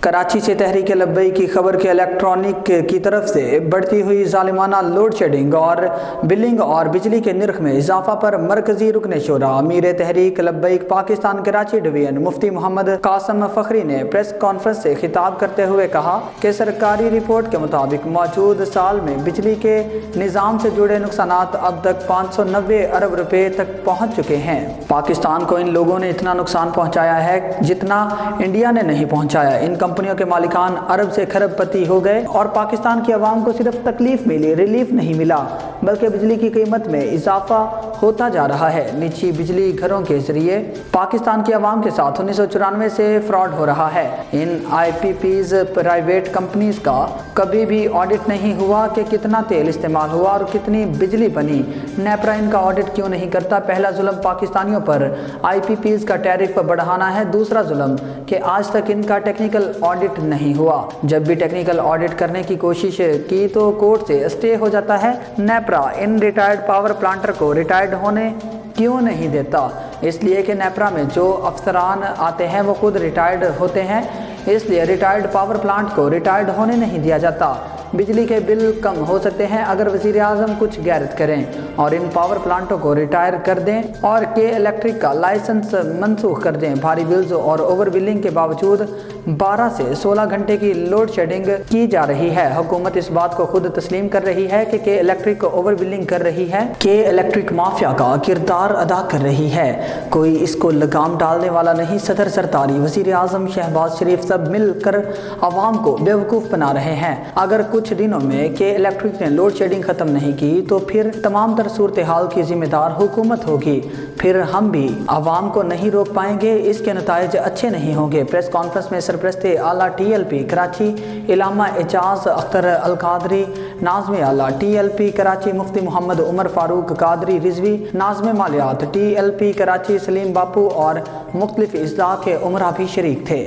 کراچی سے تحریک لبیک کی خبر کہ الیکٹرانک کی طرف سے بڑھتی ہوئی ظالمانہ لوڈ شیڈنگ اور بلنگ اور بجلی کے نرخ میں اضافہ پر مرکزی رکن شورا امیر تحریک لبیک پاکستان کراچی ڈویژن مفتی محمد قاسم فخری نے پریس کانفرنس سے خطاب کرتے ہوئے کہا کہ سرکاری رپورٹ کے مطابق موجود سال میں بجلی کے نظام سے جڑے نقصانات اب تک 590 ارب روپے تک پہنچ چکے ہیں۔ پاکستان کو ان لوگوں نے اتنا نقصان پہنچایا ہے جتنا انڈیا نے نہیں پہنچایا۔ ان کمپنیوں کے مالکان ارب سے کھرب پتی ہو گئے اور پاکستان کی عوام کو صرف تکلیف ملی، ریلیف نہیں ملا، بلکہ بجلی کی قیمت میں اضافہ ہوتا جا رہا ہے۔ نجی بجلی گھروں کے ذریعے پاکستان کی عوام کے ساتھ 1994 سے فراڈ ہو رہا ہے۔ ان آئی پی پیز پرائیویٹ کمپنیز کا کبھی بھی آڈٹ نہیں ہوا کہ کتنا تیل استعمال ہوا اور کتنی بجلی بنی۔ نیپرا ان کا آڈٹ کیوں نہیں کرتا؟ پہلا ظلم پاکستانیوں پر آئی پی پیز کا ٹیرف بڑھانا ہے۔ دوسرا ظلم کہ آج تک ان کا ٹیکنیکل آڈٹ نہیں ہوا۔ جب بھی ٹیکنیکل آڈٹ کرنے کی کوشش کی تو کورٹ سے اسٹے ہو جاتا ہے۔ نیپرا ان ریٹائرڈ پاور پلانٹر کو ریٹائرڈ ہونے کیوں نہیں دیتا؟ اس لیے کہ نیپرا میں جو افسران آتے ہیں وہ خود ریٹائرڈ ہوتے ہیں، اس لیے ریٹائرڈ پاور پلانٹ کو ریٹائرڈ ہونے نہیں دیا جاتا۔ بجلی کے بل کم ہو سکتے ہیں اگر وزیر اعظم کچھ غیرت کریں اور ان پاور پلانٹوں کو ریٹائر کر دیں اور کے الیکٹرک کا لائسنس منسوخ کر دیں۔ بھاری بلز اور اوور بلنگ کے باوجود 12 سے 16 گھنٹے کی لوڈ شیڈنگ کی جا رہی ہے۔ حکومت اس بات کو خود تسلیم کر رہی ہے کہ کے الیکٹرک اوور بلنگ کر رہی ہے، کے الیکٹرک مافیا کا کردار ادا کر رہی ہے۔ کوئی اس کو لگام ڈالنے والا نہیں۔ صدر سرکاری، وزیر اعظم شہباز شریف سب مل کر عوام کو بیوقوف بنا رہے ہیں۔ اگر کچھ دنوں میں کے الیکٹرک نے لوڈ شیڈنگ ختم نہیں کی تو پھر تمام تر صورتحال کی ذمہ دار حکومت ہوگی۔ پھر ہم بھی عوام کو نہیں روک پائیں گے، اس کے نتائج اچھے نہیں ہوں گے۔ پریس کانفرنس میں سرپرست اعلیٰ ٹی ایل پی کراچی علامہ اعجاز اختر القادری، ناظم اعلیٰ ٹی ایل پی کراچی مفتی محمد عمر فاروق قادری رضوی، ناظم مالیات ٹی ایل پی کراچی سلیم باپو اور مختلف اضلاع کے امراء بھی شریک تھے۔